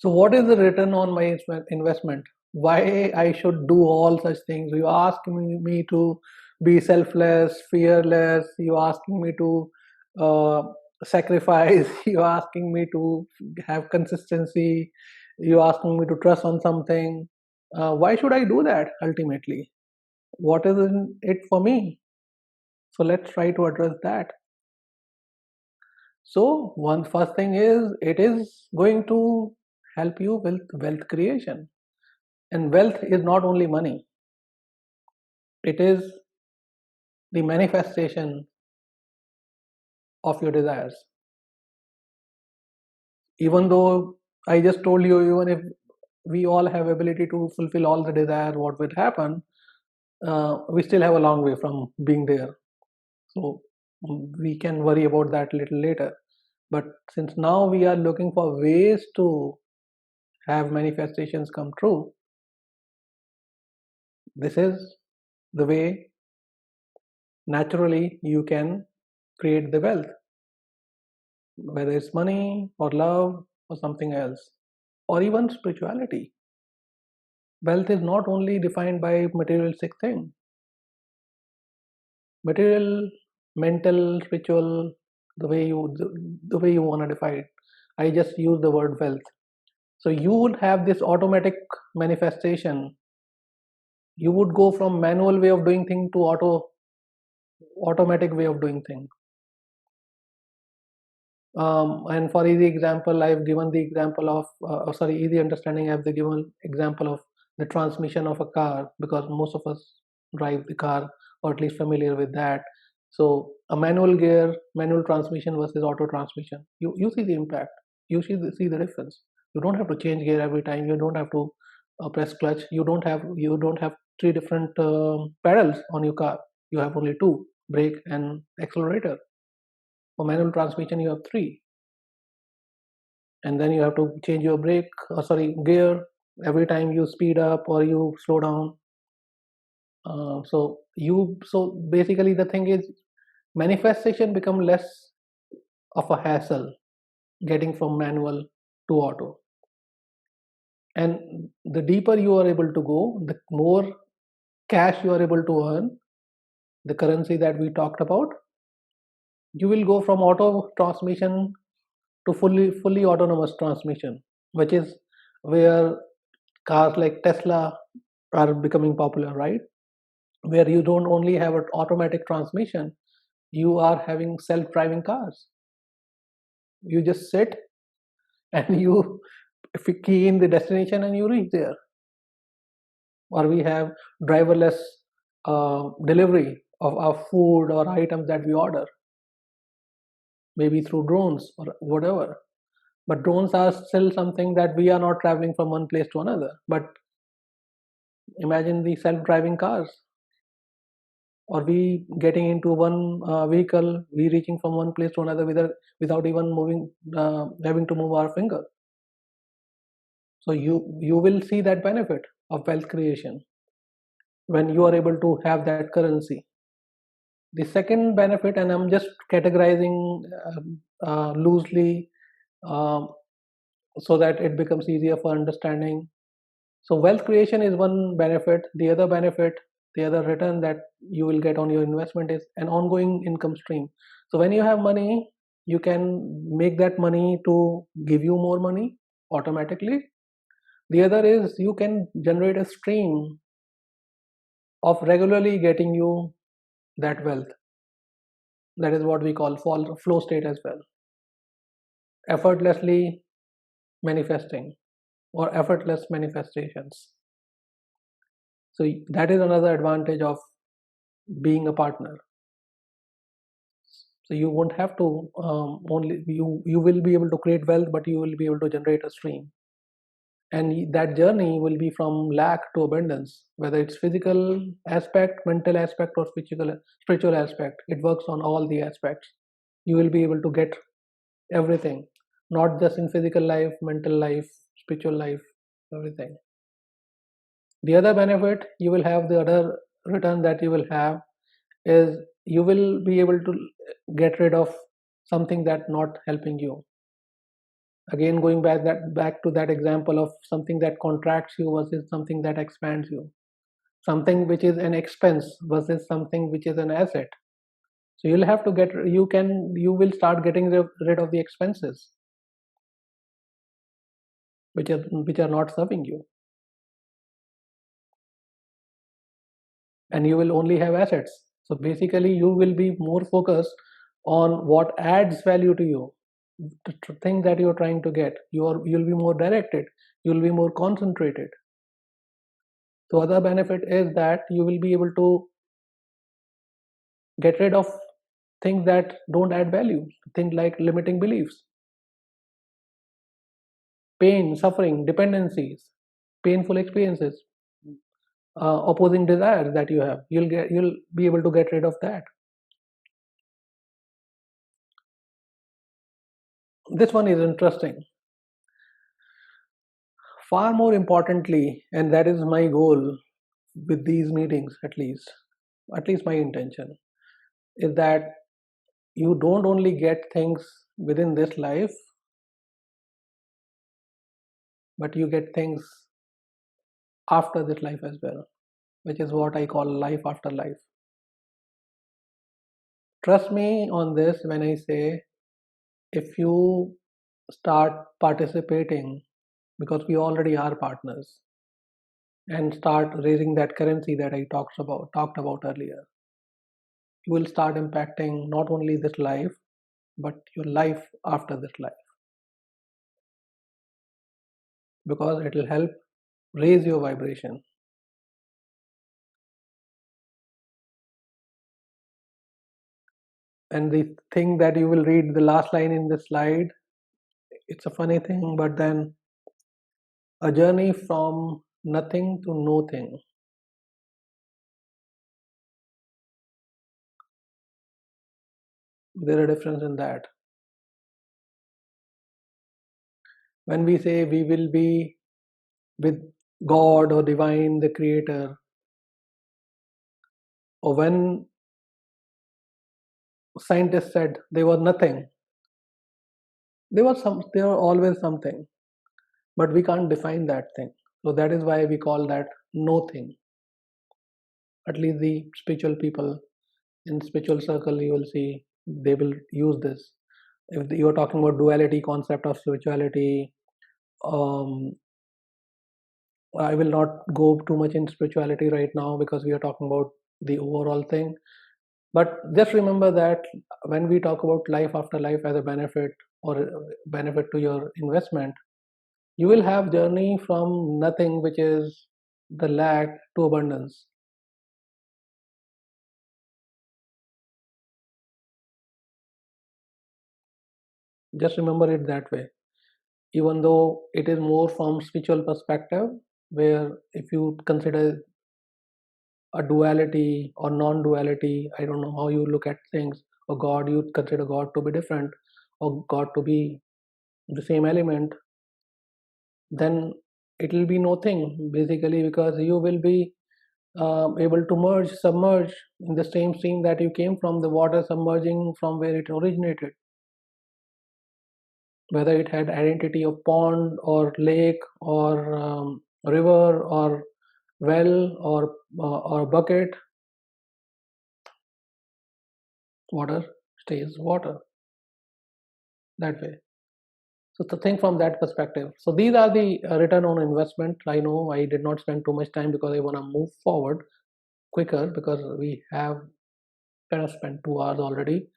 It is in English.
So what is the return on my investment? Why I should do all such things? You asking me to be selfless, fearless. You asking me to uh, sacrifice. You asking me to have consistency. You asking me to trust on something. Why should I do that ultimately? What is in it for me? So let's try to address that. So one first thing is it is going to help you with wealth creation. And wealth is not only money, it is the manifestation of your desires. Even though I just told you, even if we all have ability to fulfill all the desire, what will happen, we still have a long way from being there. So we can worry about that a little later. But since now we are looking for ways to have manifestations come true, this is the way naturally you can create the wealth, whether it's money or love or something else, or even spirituality. Wealth is not only defined by materialistic thing. Material, mental, spiritual, the way you want to define it. I just use the word wealth. So you would have this automatic manifestation. You would go from manual way of doing thing to automatic way of doing things. And for easy example, I've given the example of easy understanding. I've given example of the transmission of a car, because most of us drive the car, or at least familiar with that. So a manual gear, manual transmission versus auto transmission, you see the impact. You see the difference. You don't have to change gear every time. You don't have to press clutch. You don't have three different pedals on your car. You have only two: brake and accelerator. For manual transmission, you have three, and then you have to change your gear every time you speed up or you slow down. So basically, the thing is, manifestation become less of a hassle getting from manual to auto, and the deeper you are able to go, the more cash you are able to earn, the currency that we talked about. You will go from auto transmission to fully autonomous transmission, which is where cars like Tesla are becoming popular, right? Where you don't only have an automatic transmission, you are having self-driving cars. You just sit and you if you key in the destination and you reach there. Or we have driverless delivery of our food or items that we order, maybe through drones or whatever. But drones are still something that we are not traveling from one place to another. But imagine the self-driving cars, or we getting into one vehicle, we reaching from one place to another without even moving, having to move our finger. So you will see that benefit of wealth creation when you are able to have that currency. The second benefit, and I'm just categorizing loosely, um, so that it becomes easier for understanding. So wealth creation is one benefit. The other benefit, the other return that you will get on your investment is an ongoing income stream. So when you have money, you can make that money to give you more money automatically. The other is you can generate a stream of regularly getting you that wealth. That is what we call flow state as well. Effortlessly manifesting, or effortless manifestations. So that is another advantage of being a partner. So you won't have to only you will be able to create wealth, but you will be able to generate a stream, and that journey will be from lack to abundance, whether it's physical aspect, mental aspect, or spiritual aspect. It works on all the aspects. You will be able to get everything, not just in physical life, mental life, spiritual life, everything. The other benefit you will have, the other return that you will have, is you will be able to get rid of something that not helping you. Again, going back to that example of something that contracts you versus something that expands you, something which is an expense versus something which is an asset. So you'll have to you will start getting rid of the expenses which are not serving you, and you will only have assets. So basically you will be more focused on what adds value to you, the thing that you're trying to get. You'll be more directed, you'll be more concentrated. The other benefit is that you will be able to get rid of things that don't add value, things like limiting beliefs, pain, suffering, dependencies, painful experiences, opposing desires that you have. You'll be able to get rid of that. This one is interesting. Far more importantly, and that is my goal with these meetings, at least my intention is that you don't only get things within this life, but you get things after this life as well, which is what I call life after life. Trust me on this when I say, if you start participating, because we already are partners, and start raising that currency that I talked about earlier, you will start impacting not only this life, but your life after this life, because it will help raise your vibration. And the thing that you will read, the last line in the slide, it's a funny thing, but then a journey from nothing to nothing. There's a difference in that. When we say we will be with God or divine, the creator, or when scientists said they were nothing, they were always something, but we can't define that thing. So that is why we call that nothing. At least the spiritual people in spiritual circle, you will see they will use this. If you are talking about duality concept of spirituality, um, I will not go too much in spirituality right now because we are talking about the overall thing. But just remember that when we talk about life after life as a benefit or benefit to your investment, you will have journey from nothing, which is the lack, to abundance. Just remember it that way. Even though it is more from spiritual perspective, where if you consider a duality or non-duality, I don't know how you look at things, or God, you consider God to be different or God to be the same element, then it will be nothing basically, because you will be able to submerge in the same stream that you came from, the water submerging from where it originated, whether it had identity of pond or lake or river or well or bucket. Water stays water that way. So to think from that perspective. So these are the return on investment. I know I did not spend too much time because I want to move forward quicker, because we have kind of spent 2 hours already.